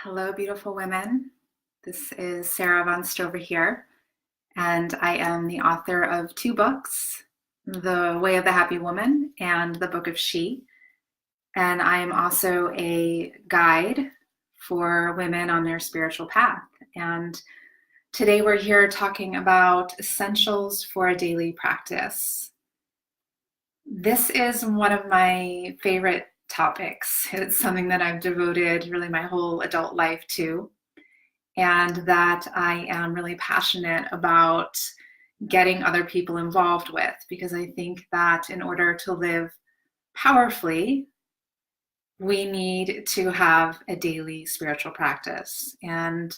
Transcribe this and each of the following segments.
Hello, beautiful women. This is Sara Avant over here, and I am the author of two books, The Way of the Happy Woman and The Book of She. And I am also a guide for women on their spiritual path. And today we're here talking about essentials for a daily practice. This is one of my favorite topics. It's something that I've devoted really my whole adult life to, and that I am really passionate about getting other people involved with, because I think that in order to live powerfully, we need to have a daily spiritual practice. And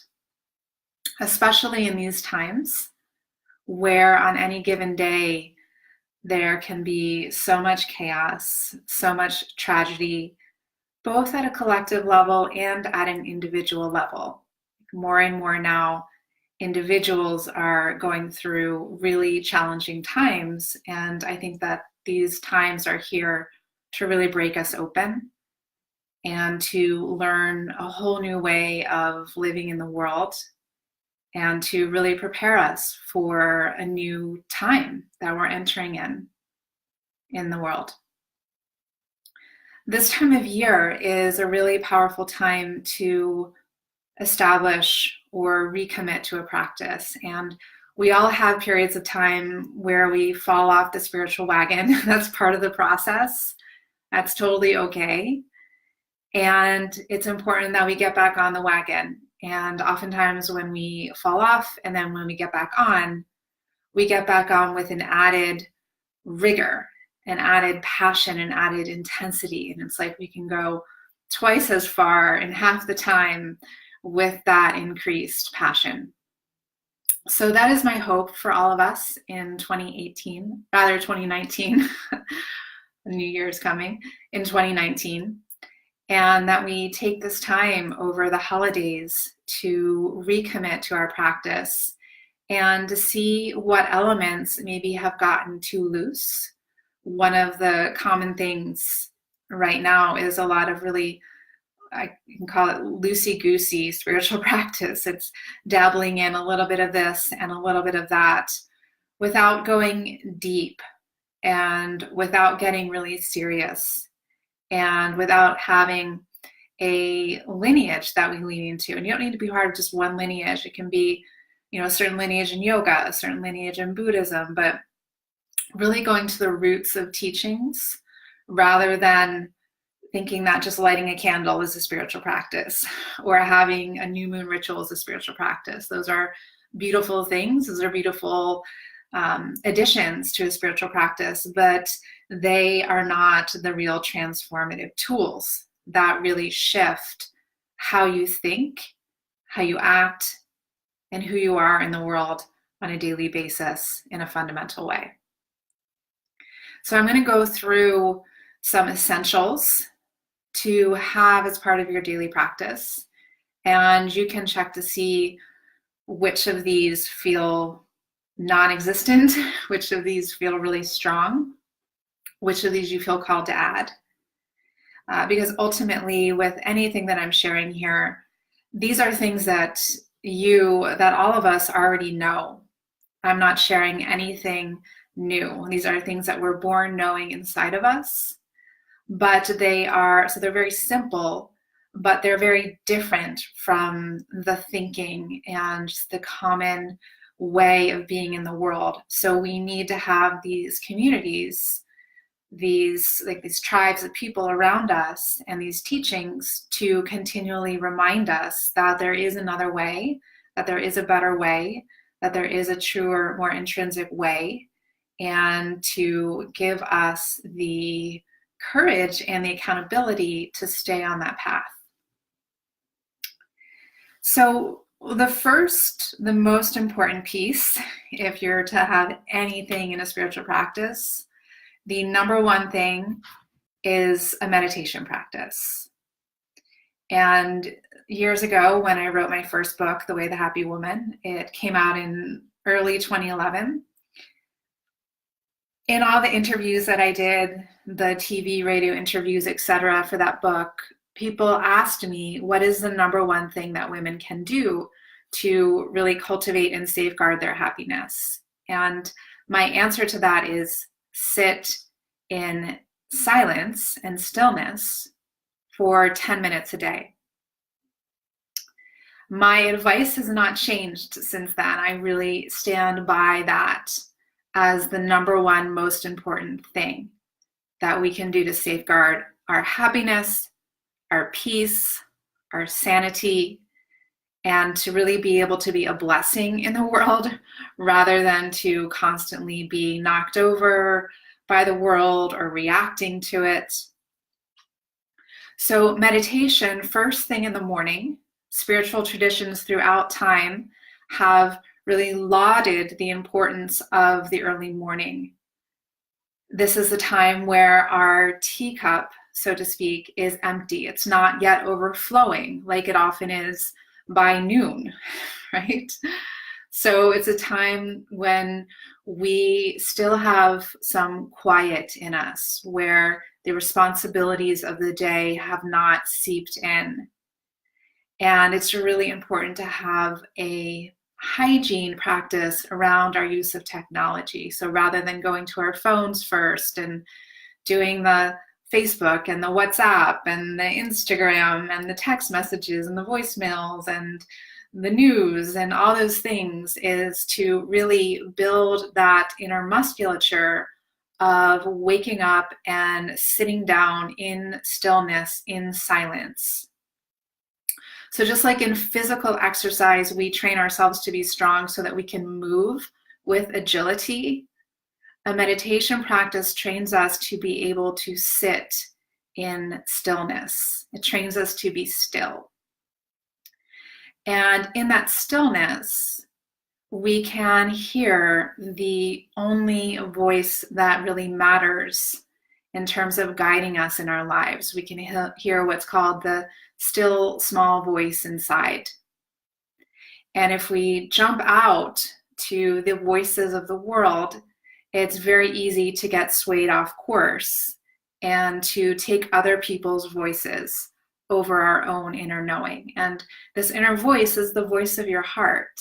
especially in these times where on any given day, there can be so much chaos, so much tragedy, both at a collective level and at an individual level. More and more now, individuals are going through really challenging times, and I think that these times are here to really break us open and to learn a whole new way of living in the world, and to really prepare us for a new time that we're entering in the world. This time of year is a really powerful time to establish or recommit to a practice. And we all have periods of time where we fall off the spiritual wagon. That's part of the process. That's totally okay. And it's important that we get back on the wagon. And oftentimes when we fall off and then when we get back on with an added rigor, an added passion, an added intensity. And it's like we can go twice as far in half the time with that increased passion. So that is my hope for all of us in 2019. The new year is coming in 2019. And that we take this time over the holidays to recommit to our practice and to see what elements maybe have gotten too loose. One of the common things right now is a lot of really, I can call it loosey-goosey spiritual practice. It's dabbling in a little bit of this and a little bit of that without going deep and without getting really serious and without having a lineage that we lean into. And you don't need to be part of just one lineage. It can be, a certain lineage in yoga, a certain lineage in Buddhism, but really going to the roots of teachings rather than thinking that just lighting a candle is a spiritual practice or having a new moon ritual is a spiritual practice. Those are beautiful things. Those are beautiful additions to a spiritual practice, but they are not the real transformative tools that really shift how you think, how you act, and who you are in the world on a daily basis in a fundamental way. So I'm going to go through some essentials to have as part of your daily practice. And you can check to see which of these feel non-existent, which of these feel really strong, which of these you feel called to add. Because ultimately, with anything that I'm sharing here, these are things that all of us already know. I'm not sharing anything new. These are things that we're born knowing inside of us, but they're very simple, but they're very different from the thinking and just the common way of being in the world. So we need to have these communities, these tribes of people around us, and these teachings to continually remind us that there is another way, that there is a better way, that there is a truer, more intrinsic way, and to give us the courage and the accountability to stay on that path. So the most important piece, if you're to have anything in a spiritual practice, the number one thing is a meditation practice. And years ago, when I wrote my first book, The Way of the Happy Woman, it came out in early 2011. In all the interviews that I did, the TV, radio interviews, etc., for that book, people asked me, what is the number one thing that women can do to really cultivate and safeguard their happiness? And my answer to that is sit in silence and stillness for 10 minutes a day. My advice has not changed since then. I really stand by that as the number one most important thing that we can do to safeguard our happiness, our peace, our sanity, and to really be able to be a blessing in the world rather than to constantly be knocked over by the world or reacting to it. So meditation, first thing in the morning, spiritual traditions throughout time have really lauded the importance of the early morning. This is the time where our teacup, so to speak, is empty. It's not yet overflowing like it often is by noon, right? So it's a time when we still have some quiet in us, where the responsibilities of the day have not seeped in. And it's really important to have a hygiene practice around our use of technology. So rather than going to our phones first and doing the Facebook and the WhatsApp and the Instagram and the text messages and the voicemails and the news and all those things, is to really build that inner musculature of waking up and sitting down in stillness, in silence. So just like in physical exercise, we train ourselves to be strong so that we can move with agility. A meditation practice trains us to be able to sit in stillness. It trains us to be still. And in that stillness, we can hear the only voice that really matters in terms of guiding us in our lives. We can hear what's called the still small voice inside. And if we jump out to the voices of the world, it's very easy to get swayed off course and to take other people's voices over our own inner knowing. And this inner voice is the voice of your heart.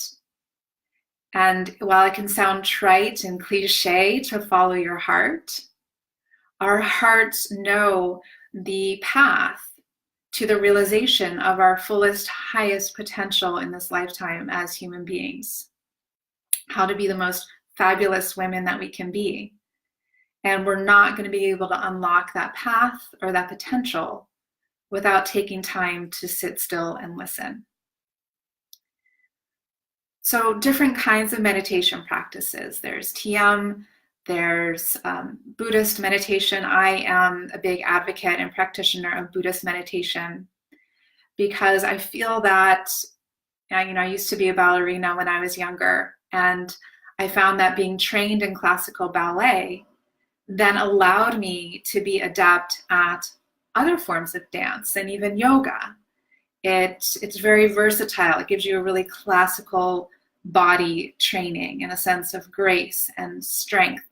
And while it can sound trite and cliche to follow your heart, our hearts know the path to the realization of our fullest, highest potential in this lifetime as human beings. How to be the most fabulous women that we can be. And we're not going to be able to unlock that path or that potential without taking time to sit still and listen. So different kinds of meditation practices. There's TM, there's Buddhist meditation. I am a big advocate and practitioner of Buddhist meditation because I feel that, I used to be a ballerina when I was younger, and I found that being trained in classical ballet then allowed me to be adept at other forms of dance and even yoga. It's very versatile. It gives you a really classical body training and a sense of grace and strength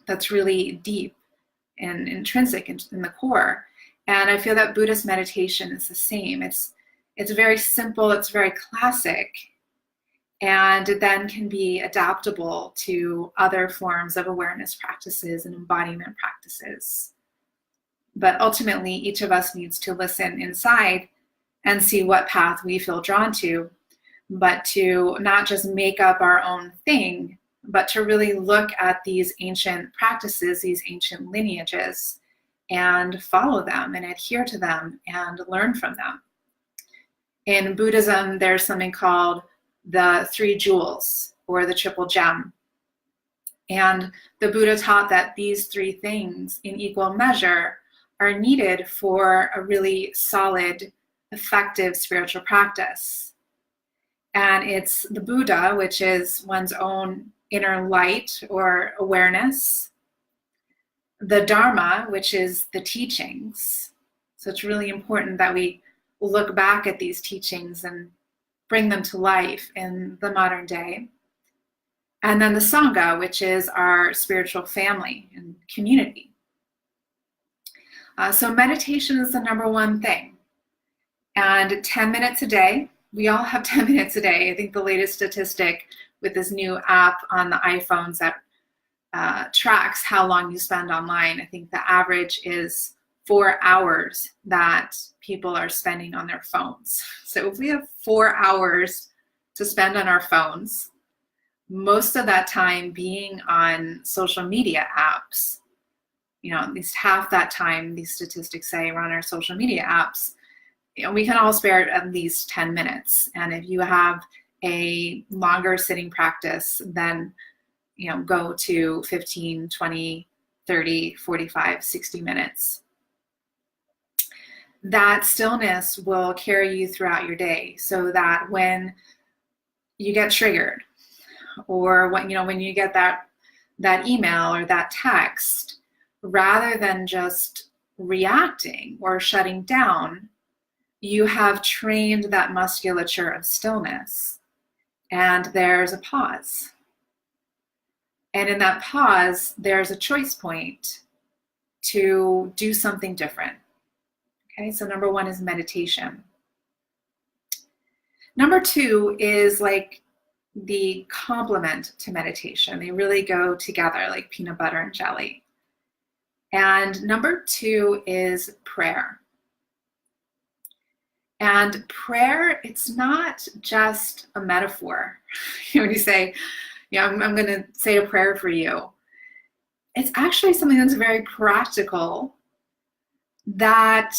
that's really deep and intrinsic in the core. And I feel that Buddhist meditation is the same. It's very simple, it's very classic, and it then can be adaptable to other forms of awareness practices and embodiment practices. But ultimately, each of us needs to listen inside and see what path we feel drawn to, but to not just make up our own thing, but to really look at these ancient practices, these ancient lineages, and follow them and adhere to them and learn from them. In Buddhism, there's something called the three jewels or the triple gem. And the Buddha taught that these three things in equal measure are needed for a really solid, effective spiritual practice. And it's the Buddha, which is one's own inner light or awareness, the Dharma, which is the teachings. So it's really important that we look back at these teachings and bring them to life in the modern day. And then the Sangha, which is our spiritual family and community. So meditation is the number one thing. And 10 minutes a day, we all have 10 minutes a day. I think the latest statistic with this new app on the iPhones that tracks how long you spend online, I think the average is 4 hours that people are spending on their phones. So if we have 4 hours to spend on our phones, most of that time being on social media apps, at least half that time, these statistics say, we're on our social media apps, we can all spare at least 10 minutes. And if you have a longer sitting practice, then go to 15, 20, 30, 45, 60 minutes. That stillness will carry you throughout your day, so that when you get triggered, or when you get that email or that text, rather than just reacting or shutting down, you have trained that musculature of stillness, and there's a pause. And in that pause, there's a choice point to do something different. Okay, so number one is meditation. Number two is like the complement to meditation. They really go together like peanut butter and jelly. And number two is prayer. And prayer, it's not just a metaphor. When you say, I'm going to say a prayer for you, it's actually something that's very practical that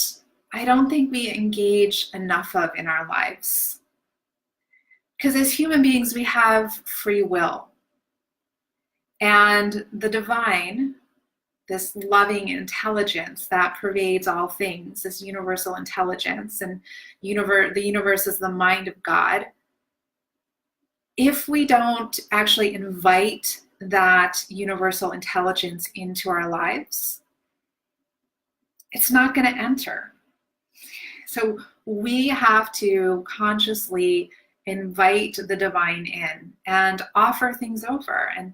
I don't think we engage enough of in our lives. Because as human beings, we have free will. And the divine, this loving intelligence that pervades all things, this universal intelligence, and the universe is the mind of God. If we don't actually invite that universal intelligence into our lives, it's not going to enter. So we have to consciously invite the divine in and offer things over. And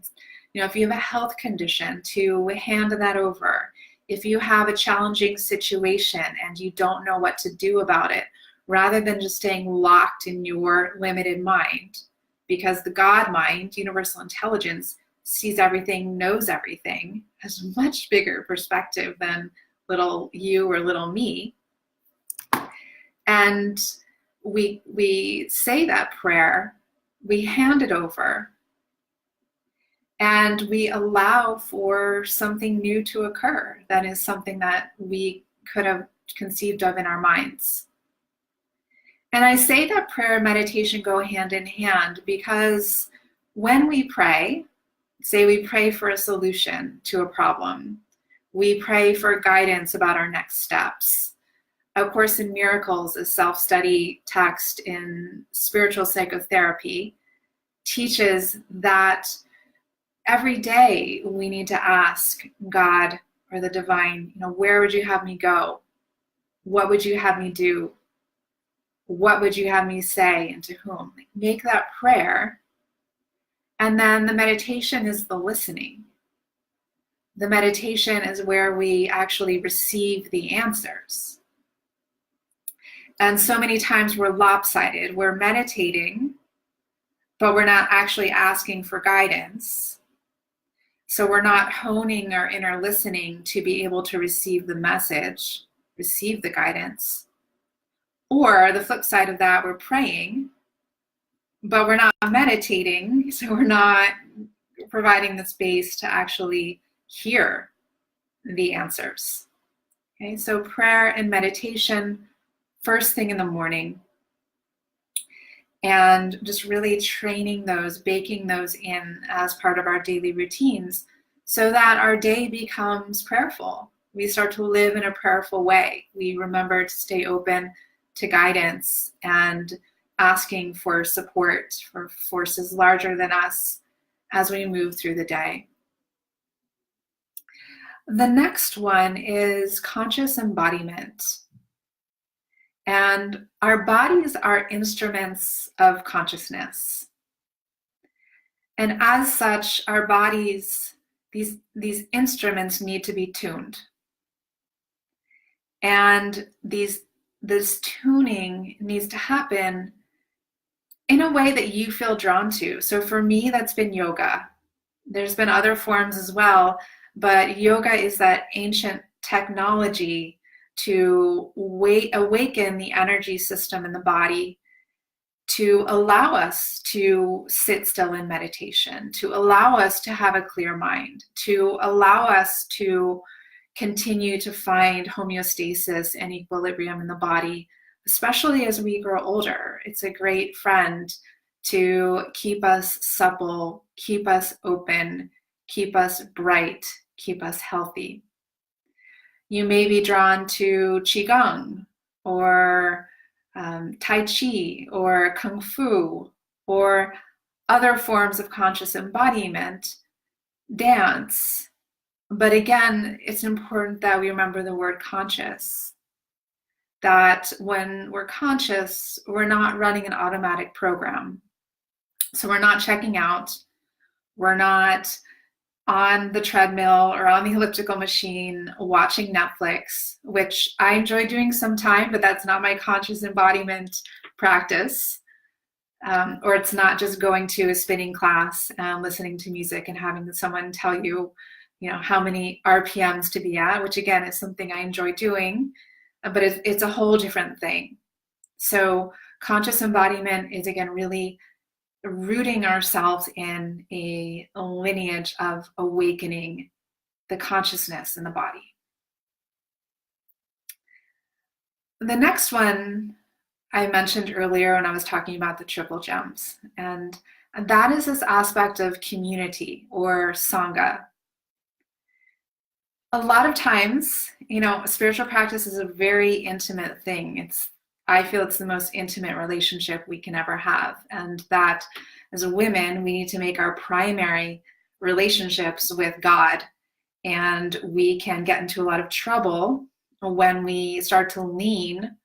if you have a health condition, to hand that over. If you have a challenging situation and you don't know what to do about it, rather than just staying locked in your limited mind, because the God mind, universal intelligence, sees everything, knows everything, has a much bigger perspective than little you or little me. And we say that prayer, we hand it over, and we allow for something new to occur. That is something that we could have conceived of in our minds. And I say that prayer and meditation go hand in hand because when we pray, say we pray for a solution to a problem, we pray for guidance about our next steps. A Course in Miracles, a self-study text in spiritual psychotherapy, teaches that every day we need to ask God or the divine, where would you have me go? What would you have me do? What would you have me say, and to whom? Make that prayer. And then the meditation is the listening. The meditation is where we actually receive the answers. And so many times we're lopsided. We're meditating, but we're not actually asking for guidance. So we're not honing our inner listening to be able to receive the message, receive the guidance. Or the flip side of that, we're praying, but we're not meditating, so we're not providing the space to actually hear the answers. Okay, so prayer and meditation, first thing in the morning, and just really training those, baking those in as part of our daily routines so that our day becomes prayerful. We start to live in a prayerful way. We remember to stay open to guidance and asking for support for forces larger than us as we move through the day. The next one is conscious embodiment. And our bodies are instruments of consciousness. And as such, our bodies, these instruments need to be tuned. And this tuning needs to happen in a way that you feel drawn to. So for me, that's been yoga. There's been other forms as well, but yoga is that ancient technology to awaken the energy system in the body, to allow us to sit still in meditation, to allow us to have a clear mind, to allow us to continue to find homeostasis and equilibrium in the body, especially as we grow older. It's a great friend to keep us supple, keep us open, keep us bright, keep us healthy. You may be drawn to Qigong or Tai Chi or Kung Fu or other forms of conscious embodiment, dance. But again, it's important that we remember the word conscious. That when we're conscious, we're not running an automatic program. So we're not checking out. We're not on the treadmill or on the elliptical machine watching Netflix, which I enjoy doing sometime, but that's not my conscious embodiment practice. Or it's not just going to a spinning class and listening to music and having someone tell you, how many RPMs to be at, which again is something I enjoy doing, but it's a whole different thing. So conscious embodiment is again really rooting ourselves in a lineage of awakening the consciousness in the body. The next one I mentioned earlier when I was talking about the triple gems, and that is this aspect of community or sangha. A lot of times, spiritual practice is a very intimate thing. I feel it's the most intimate relationship we can ever have. And that as women, we need to make our primary relationships with God. And we can get into a lot of trouble when we start to lean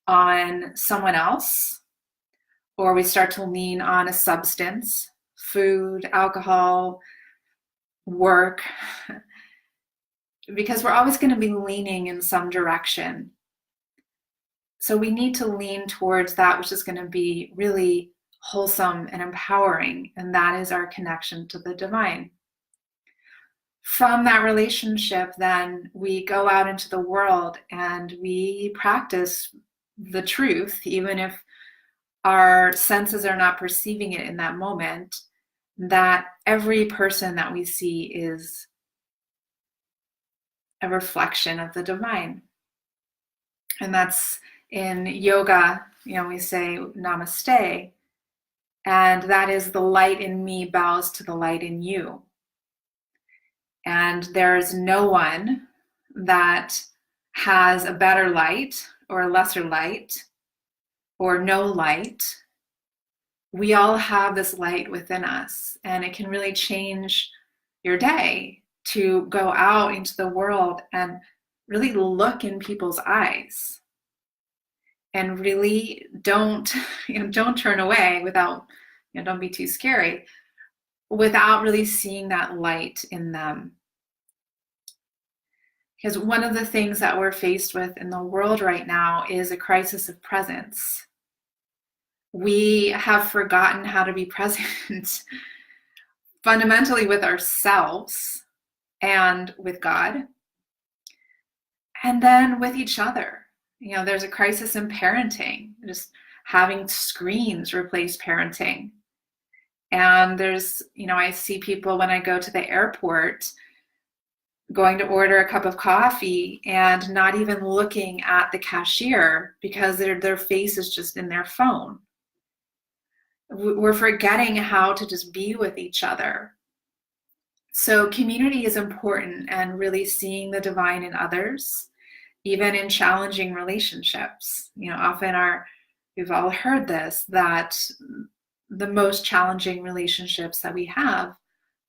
on someone else, or we start to lean on a substance, food, alcohol, work, because we're always going to be leaning in some direction. So we need to lean towards that which is going to be really wholesome and empowering, and that is our connection to the divine. From that relationship, then we go out into the world and we practice the truth, even if our senses are not perceiving it in that moment, that every person that we see is a reflection of the divine. And that's in yoga, we say namaste, and that is the light in me bows to the light in you. And there is no one that has a better light or a lesser light or no light. We all have this light within us, and it can really change your day to go out into the world and really look in people's eyes and really don't turn away without, don't be too scary, without really seeing that light in them. Because one of the things that we're faced with in the world right now is a crisis of presence. We have forgotten how to be present fundamentally with ourselves and with God, and then with each other. There's a crisis in parenting, just having screens replace parenting. And there's, I see people when I go to the airport going to order a cup of coffee and not even looking at the cashier because their face is just in their phone. We're forgetting how to just be with each other. So community is important, and really seeing the divine in others, even in challenging relationships. Often we've all heard this, that the most challenging relationships that we have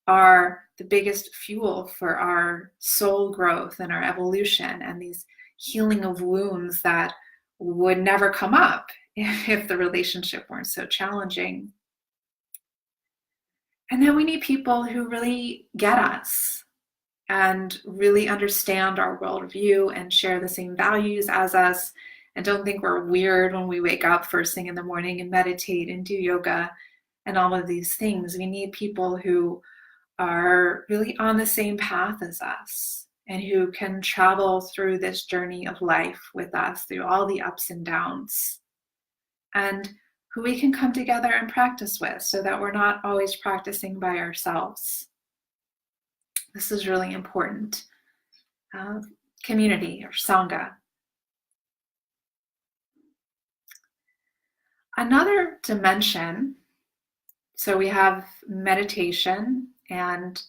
are the biggest fuel for our soul growth and our evolution, and these healing of wounds that would never come up if the relationship weren't so challenging. And then we need people who really get us, and really understand our worldview and share the same values as us, and don't think we're weird when we wake up first thing in the morning and meditate and do yoga and all of these things. We need people who are really on the same path as us and who can travel through this journey of life with us through all the ups and downs, and who we can come together and practice with so that we're not always practicing by ourselves. This is really important. Community or Sangha. Another dimension, so we have meditation and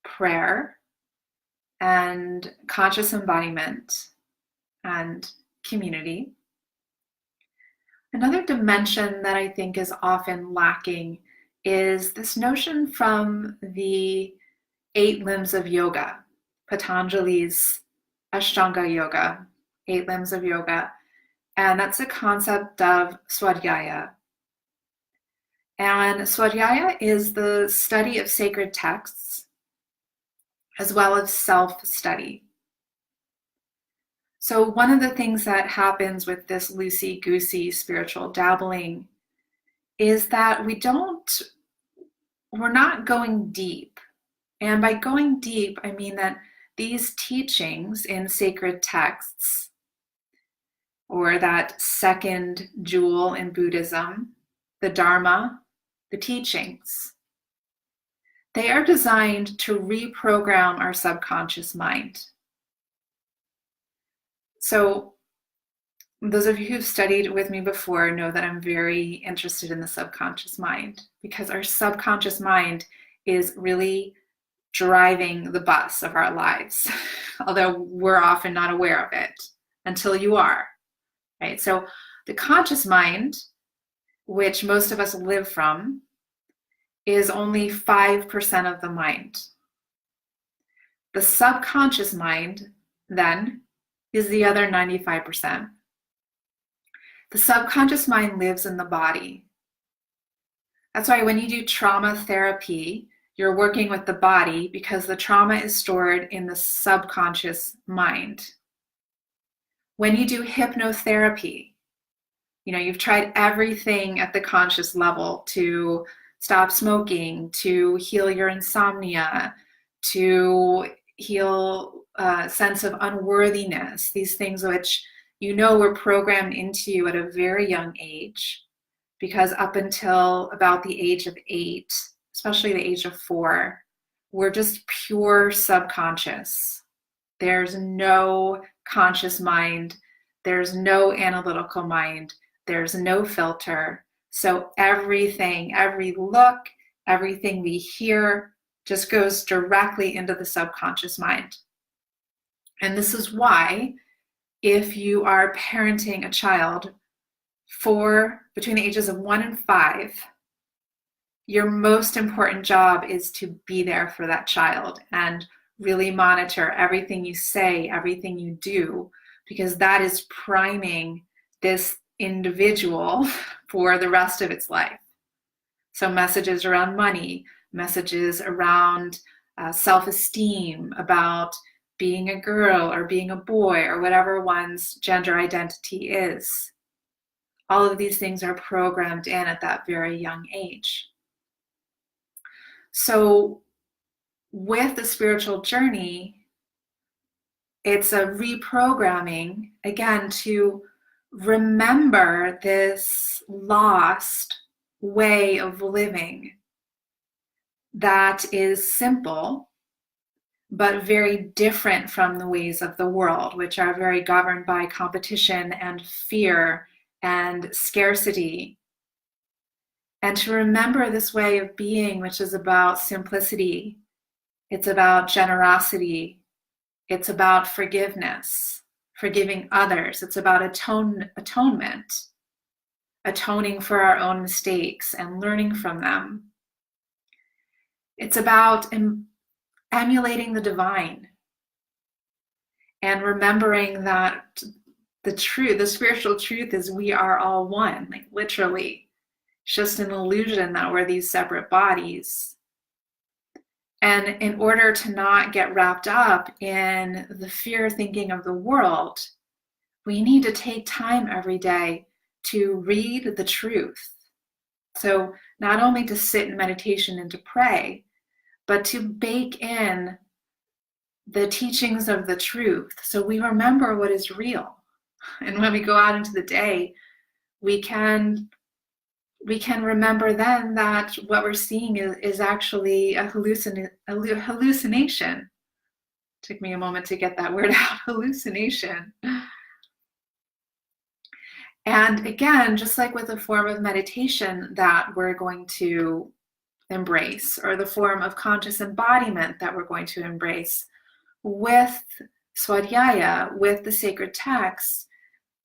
prayer and conscious embodiment and community. Another dimension that I think is often lacking is this notion from the 8 limbs of yoga, Patanjali's Ashtanga Yoga, 8 limbs of yoga, and that's the concept of Swadhyaya. And Swadhyaya is the study of sacred texts as well as self-study. So one of the things that happens with this loosey-goosey spiritual dabbling is that we're not going deep. And by going deep, I mean that these teachings in sacred texts, or that second jewel in Buddhism, the Dharma, the teachings, they are designed to reprogram our subconscious mind. So those of you who've studied with me before know that I'm very interested in the subconscious mind, because our subconscious mind is really driving the bus of our lives, although we're often not aware of it until you are, right? So the conscious mind, which most of us live from, is only 5% of the mind. The subconscious mind, then, is the other 95%. The subconscious mind lives in the body. That's why when you do trauma therapy, you're working with the body, because the trauma is stored in the subconscious mind. When you do hypnotherapy, you've tried everything at the conscious level to stop smoking, to heal your insomnia, to heal a sense of unworthiness, these things which were programmed into you at a very young age, because up until about the age of 8, especially the age of 4, we're just pure subconscious. There's no conscious mind. There's no analytical mind. There's no filter. So everything, every look, everything we hear just goes directly into the subconscious mind. And this is why, if you are parenting a child between the ages of 1 and 5, your most important job is to be there for that child and really monitor everything you say, everything you do, because that is priming this individual for the rest of its life. So messages around money, messages around self-esteem, about being a girl or being a boy or whatever one's gender identity is. All of these things are programmed in at that very young age. So with the spiritual journey, it's a reprogramming, again, to remember this lost way of living that is simple, but very different from the ways of the world, which are very governed by competition and fear and scarcity. And to remember this way of being, which is about simplicity, it's about generosity, it's about forgiveness, forgiving others, it's about atonement, atoning for our own mistakes and learning from them. It's about emulating the divine and remembering that the spiritual truth is we are all one, like literally. It's just an illusion that we're these separate bodies. And in order to not get wrapped up in the fear thinking of the world, we need to take time every day to read the truth. So not only to sit in meditation and to pray, but to bake in the teachings of the truth so we remember what is real. And when we go out into the day, we can remember then that what we're seeing is actually a hallucination. Took me a moment to get that word out, hallucination. And again, just like with the form of meditation that we're going to embrace, or the form of conscious embodiment that we're going to embrace, with Swadhyaya, with the sacred texts,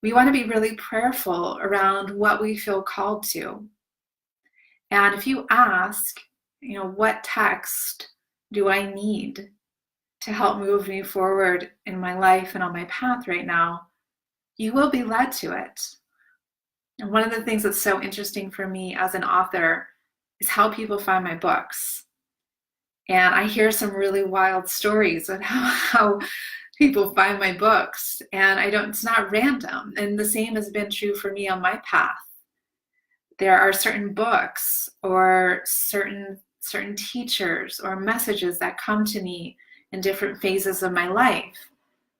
we want to be really prayerful around what we feel called to. And if you ask, what text do I need to help move me forward in my life and on my path right now, you will be led to it. And one of the things that's so interesting for me as an author is how people find my books. And I hear some really wild stories of how people find my books. And it's not random. And the same has been true for me on my path. There are certain books or certain teachers or messages that come to me in different phases of my life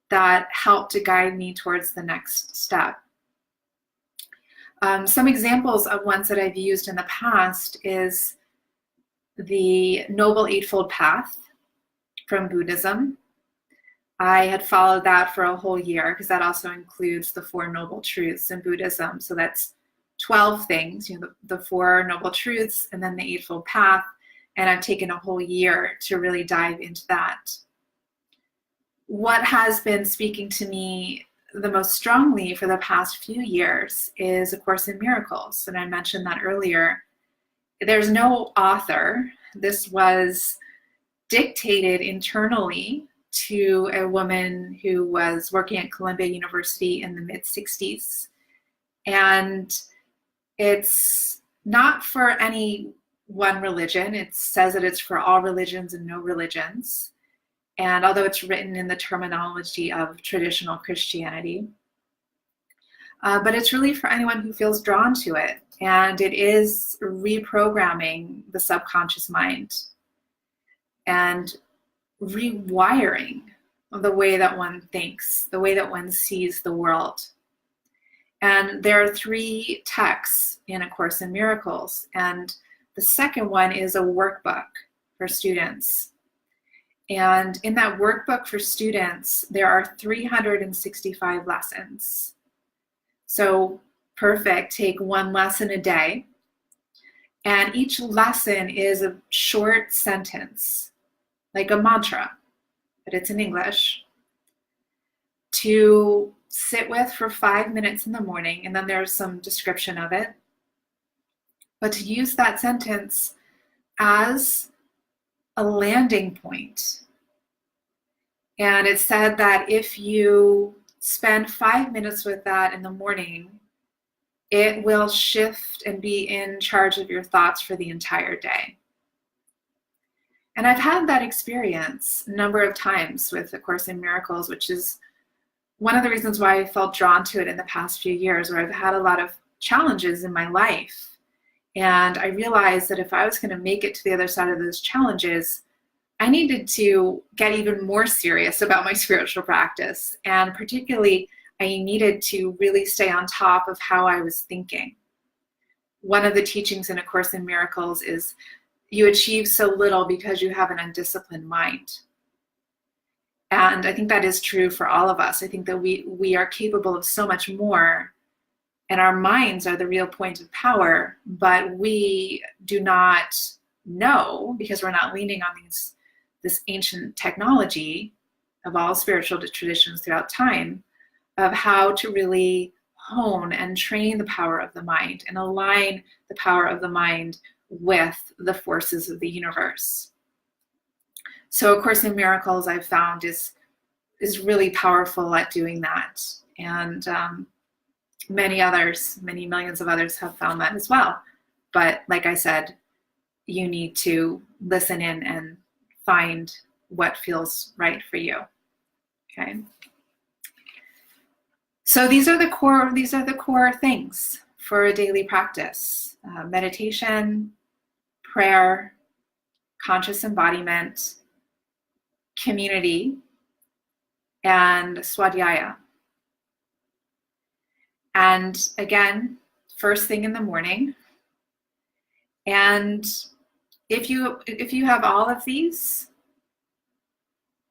that help to guide me towards the next step. Some examples of ones that I've used in the past is the Noble Eightfold Path from Buddhism. I had followed that for a whole year because that also includes the Four Noble Truths in Buddhism. So that's 12 things, the Four Noble Truths and then the Eightfold Path. And I've taken a whole year to really dive into that. What has been speaking to me the most strongly for the past few years is A Course in Miracles. And I mentioned that earlier. There's no author. This was dictated internally to a woman who was working at Columbia University in the mid-60s. And it's not for any one religion. It says that it's for all religions and no religions. And although it's written in the terminology of traditional Christianity, but it's really for anyone who feels drawn to it. And it is reprogramming the subconscious mind and rewiring the way that one thinks, the way that one sees the world. And there are 3 texts in A Course in Miracles. And the second one is a workbook for students. And in that workbook for students, there are 365 lessons. So perfect, take 1 lesson a day. And each lesson is a short sentence, like a mantra, but it's in English, to sit with for 5 minutes in the morning. And then there's some description of it. But to use that sentence as a landing point. And it said that if you spend 5 minutes with that in the morning, it will shift and be in charge of your thoughts for the entire day. And I've had that experience a number of times with A Course in Miracles, which is one of the reasons why I felt drawn to it in the past few years, where I've had a lot of challenges in my life. And I realized that if I was going to make it to the other side of those challenges, I needed to get even more serious about my spiritual practice. And particularly, I needed to really stay on top of how I was thinking. One of the teachings in A Course in Miracles is you achieve so little because you have an undisciplined mind. And I think that is true for all of us. I think that we are capable of so much more, and our minds are the real point of power, but we do not know, because we're not leaning on this ancient technology of all spiritual traditions throughout time, of how to really hone and train the power of the mind and align the power of the mind with the forces of the universe. So A Course in Miracles, I've found, is really powerful at doing that. And many millions of others have found that as well. But like I said, you need to listen in and find what feels right for you. Okay. So these are the core things for a daily practice: meditation, prayer, conscious embodiment, community, and swadhyaya. And again, first thing in the morning. And if you have all of these,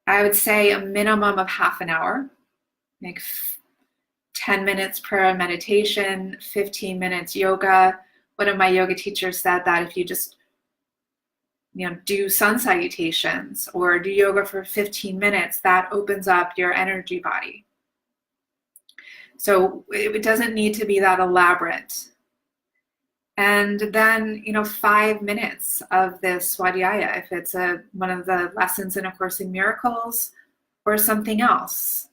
I would say a minimum of half an hour, like 10 minutes prayer and meditation, 15 minutes yoga. One of my yoga teachers said that if you just do sun salutations or do yoga for 15 minutes, that opens up your energy body. So it doesn't need to be that elaborate. And then, 5 minutes of this swadhyaya, if it's one of the lessons in A Course in Miracles or something else.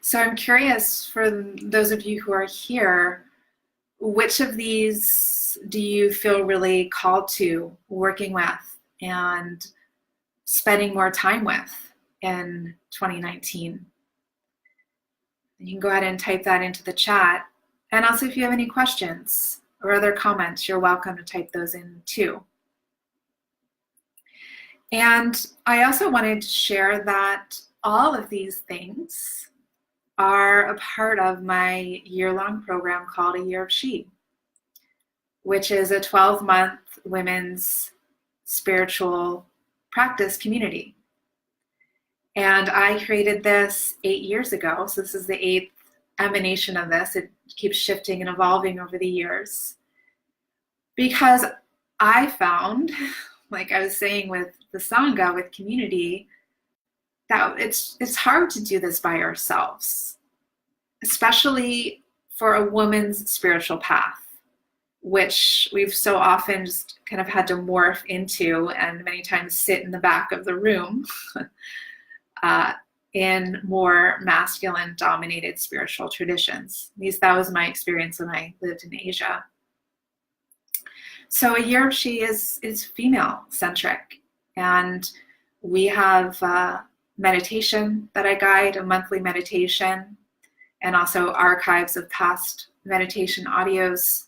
So I'm curious, for those of you who are here, which of these do you feel really called to working with and spending more time with in 2019? You can go ahead and type that into the chat. And also, if you have any questions or other comments, you're welcome to type those in too. And I also wanted to share that all of these things are a part of my year-long program called A Year of She, which is a 12-month women's spiritual practice community. And I created this 8 years ago, so this is the 8th emanation of this. It keeps shifting and evolving over the years. Because I found, like I was saying with the Sangha, with community, that it's hard to do this by ourselves, especially for a woman's spiritual path, which we've so often just kind of had to morph into and many times sit in the back of the room in more masculine dominated spiritual traditions. At least that was my experience when I lived in Asia. So A Year of She is female centric, and we have meditation that I guide, a monthly meditation, and also archives of past meditation audios.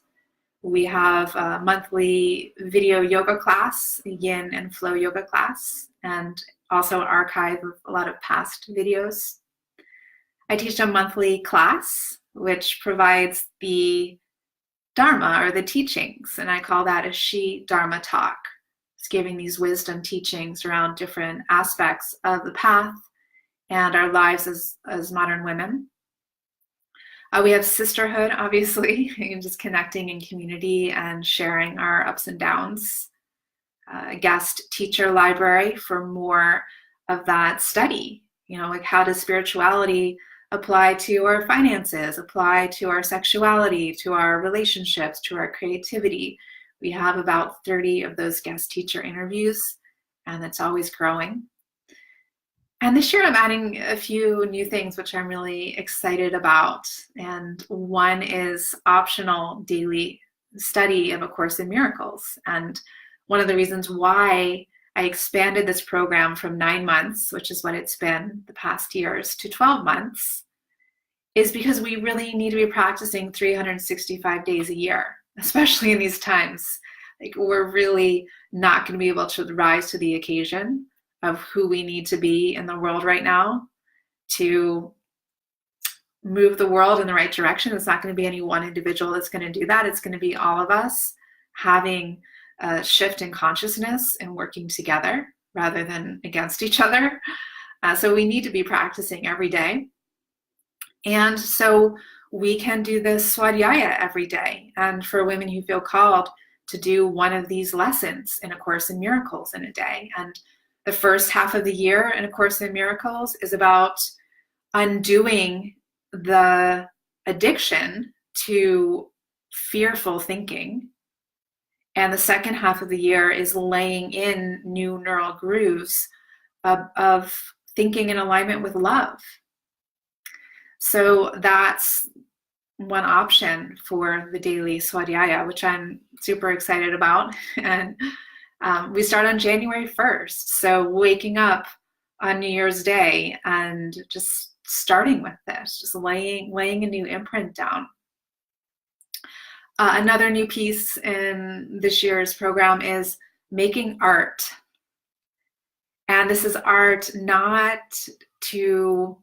We have a monthly video yoga class, a yin and flow yoga class, and also an archive of a lot of past videos. I teach a monthly class, which provides the Dharma or the teachings, and I call that a She Dharma talk. It's giving these wisdom teachings around different aspects of the path and our lives as modern women. We have sisterhood, obviously, and just connecting in community and sharing our ups and downs. A guest teacher library for more of that study. Like, how does spirituality apply to our finances, apply to our sexuality, to our relationships, to our creativity? We have about 30 of those guest teacher interviews, and it's always growing. And this year I'm adding a few new things which I'm really excited about. And one is optional daily study of A Course in Miracles. And one of the reasons why I expanded this program from 9 months, which is what it's been the past years, to 12 months, is because we really need to be practicing 365 days a year, especially in these times. Like, we're really not going to be able to rise to the occasion of who we need to be in the world right now to move the world in the right direction. It's not going to be any one individual that's going to do that. It's going to be all of us having a shift in consciousness and working together rather than against each other. So we need to be practicing every day. And so we can do this swadhyaya every day. And for women who feel called to do one of these lessons in A Course in Miracles in a day. And the first half of the year in A Course in Miracles is about undoing the addiction to fearful thinking. And the second half of the year is laying in new neural grooves of thinking in alignment with love. So that's one option for the daily swadhyaya, which I'm super excited about. And We start on January 1st. So waking up on New Year's Day and just starting with this, just laying a new imprint down. Another new piece in this year's program is making art. And this is art not to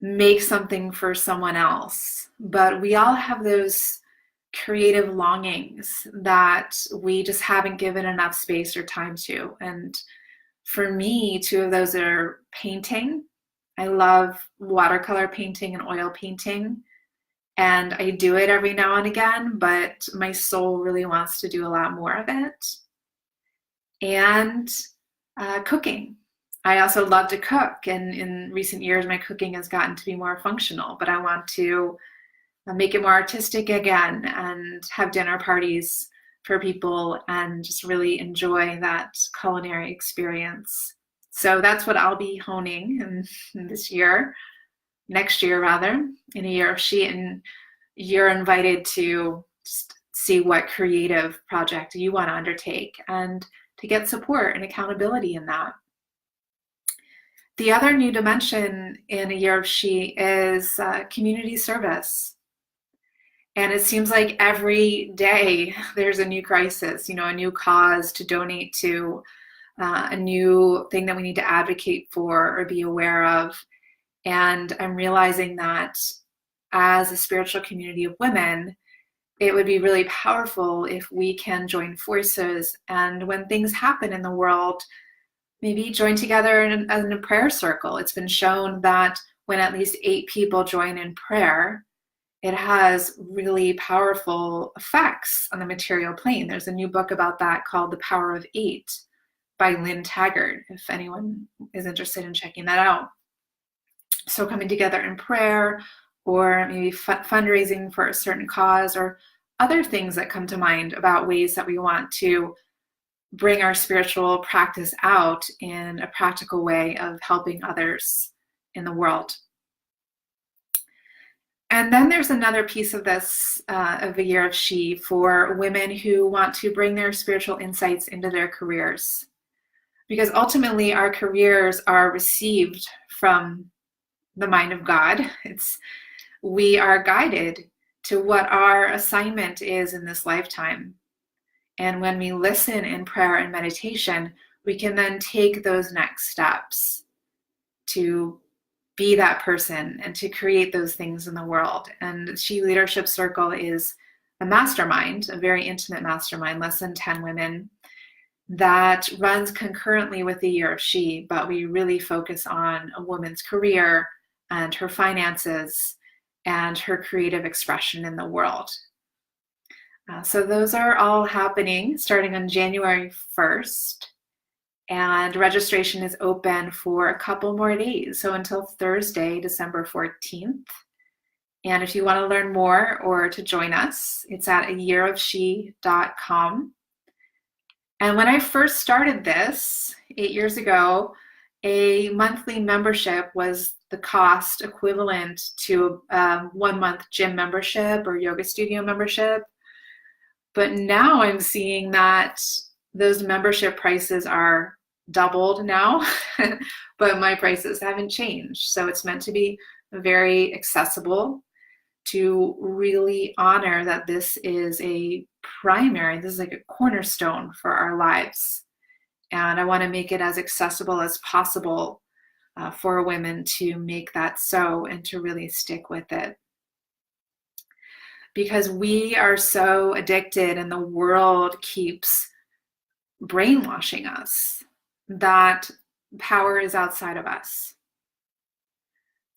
make something for someone else, but we all have those creative longings that we just haven't given enough space or time to. And for me, two of those are painting. I love watercolor painting and oil painting. And I do it every now and again, but my soul really wants to do a lot more of it. And cooking. I also love to cook, and in recent years, my cooking has gotten to be more functional, but I want to make it more artistic again and have dinner parties for people and just really enjoy that culinary experience. So that's what I'll be honing in this year, next year rather, in a year of She. And you're invited to see what creative project you want to undertake and to get support and accountability in that. The other new dimension in a year of She is community service. And it seems like every day there's a new crisis, a new cause to donate to, a new thing that we need to advocate for or be aware of. And I'm realizing that as a spiritual community of women, it would be really powerful if we can join forces, and when things happen in the world, maybe join together in a prayer circle. It's been shown that when at least 8 people join in prayer, it has really powerful effects on the material plane. There's a new book about that called The Power of 8 by Lynn Taggart, if anyone is interested in checking that out. So coming together in prayer, or maybe fundraising for a certain cause, or other things that come to mind about ways that we want to bring our spiritual practice out in a practical way of helping others in the world. And then there's another piece of this, of a year of She, for women who want to bring their spiritual insights into their careers. Because ultimately our careers are received from the mind of God. We are guided to what our assignment is in this lifetime. And when we listen in prayer and meditation, we can then take those next steps to be that person and to create those things in the world. And She Leadership Circle is a mastermind, a very intimate mastermind, less than 10 women, that runs concurrently with the year of She, but we really focus on a woman's career and her finances and her creative expression in the world. So those are all happening starting on January 1st. And registration is open for a couple more days, so until Thursday, December 14th. And if you want to learn more or to join us, it's at ayearofshe.com. And when I first started this 8 years ago, a monthly membership was the cost equivalent to a 1-month gym membership or yoga studio membership. But now I'm seeing that those membership prices are doubled now, but my prices haven't changed. So it's meant to be very accessible, to really honor that this is like a cornerstone for our lives. And I want to make it as accessible as possible for women to make that so and to really stick with it. Because we are so addicted and the world keeps brainwashing us that power is outside of us,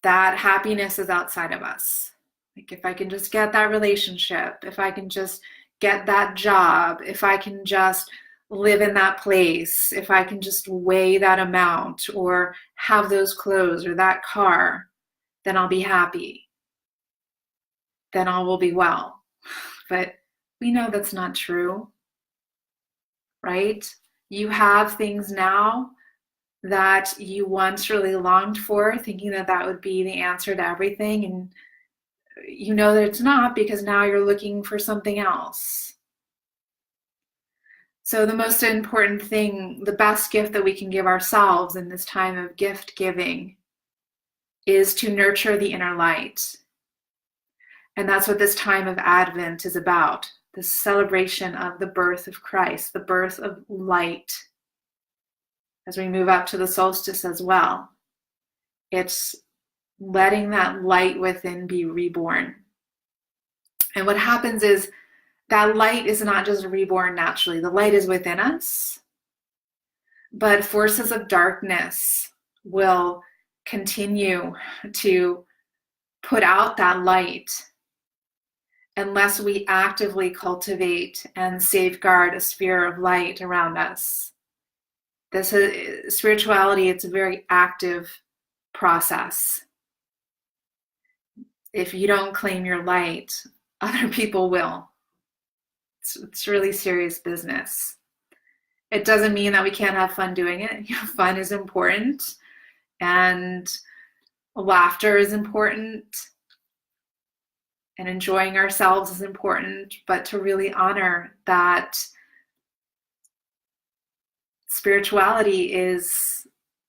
that happiness is outside of us. Like, if I can just get that relationship, if I can just get that job, if I can just live in that place, if I can just weigh that amount or have those clothes or that car, then I'll be happy. Then all will be well. But we know that's not true, right? You have things now that you once really longed for, thinking that that would be the answer to everything, and you know that it's not, because now you're looking for something else. So the most important thing, the best gift that we can give ourselves in this time of gift giving is to nurture the inner light. And that's what this time of Advent is about, the celebration of the birth of Christ, the birth of light. As we move up to the solstice as well, it's letting that light within be reborn. And what happens is that light is not just reborn naturally. The light is within us, but forces of darkness will continue to put out that light unless we actively cultivate and safeguard a sphere of light around us. This is spirituality, it's a very active process. If you don't claim your light, other people will. It's really serious business. It doesn't mean that we can't have fun doing it. Fun is important, and laughter is important, and enjoying ourselves is important, but to really honor that spirituality is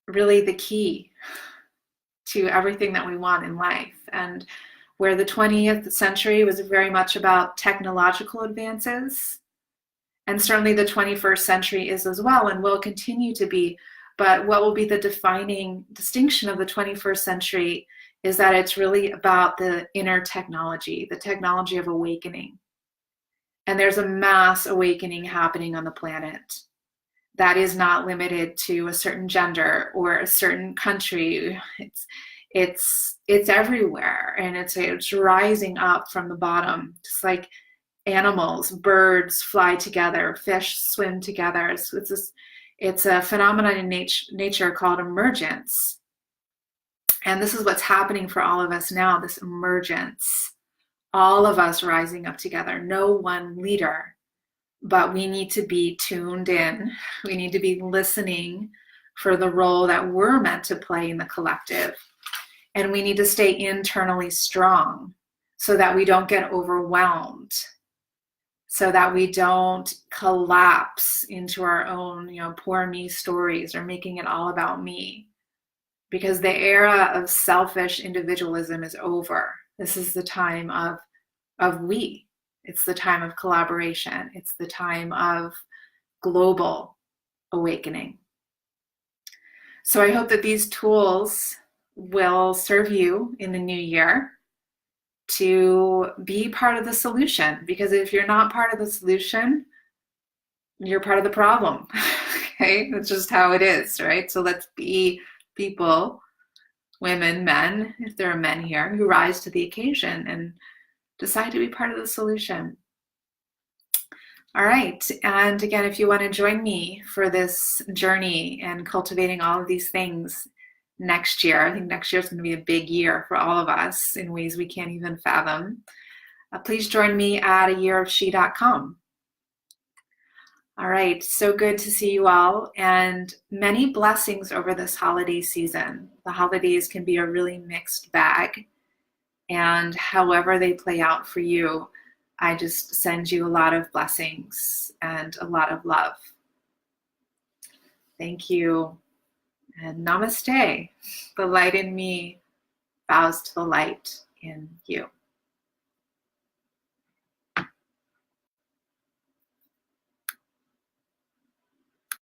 really the key to everything that we want in life. And where the 20th century was very much about technological advances, and certainly the 21st century is as well and will continue to be, but what will be the defining distinction of the 21st century is that it's really about the inner technology, the technology of awakening. And there's a mass awakening happening on the planet that is not limited to a certain gender or a certain country. It's everywhere, and it's rising up from the bottom, just like animals, birds fly together, fish swim together. It's a phenomenon in nature called emergence. And this is what's happening for all of us now, this emergence. All of us rising up together, no one leader, but we need to be tuned in. We need to be listening for the role that we're meant to play in the collective. And we need to stay internally strong so that we don't get overwhelmed, so that we don't collapse into our own, poor me stories or making it all about me. Because the era of selfish individualism is over. This is the time of we. It's the time of collaboration. It's the time of global awakening. So I hope that these tools will serve you in the new year to be part of the solution. Because if you're not part of the solution, you're part of the problem. Okay? That's just how it is, right? So let's be people, women, men, if there are men here, who rise to the occasion and decide to be part of the solution. All right. And again, if you want to join me for this journey and cultivating all of these things next year, I think next year is going to be a big year for all of us in ways we can't even fathom. Please join me at ayearofshe.com. All right, so good to see you all, and many blessings over this holiday season. The holidays can be a really mixed bag, and however they play out for you, I just send you a lot of blessings and a lot of love. Thank you, and namaste. The light in me bows to the light in you.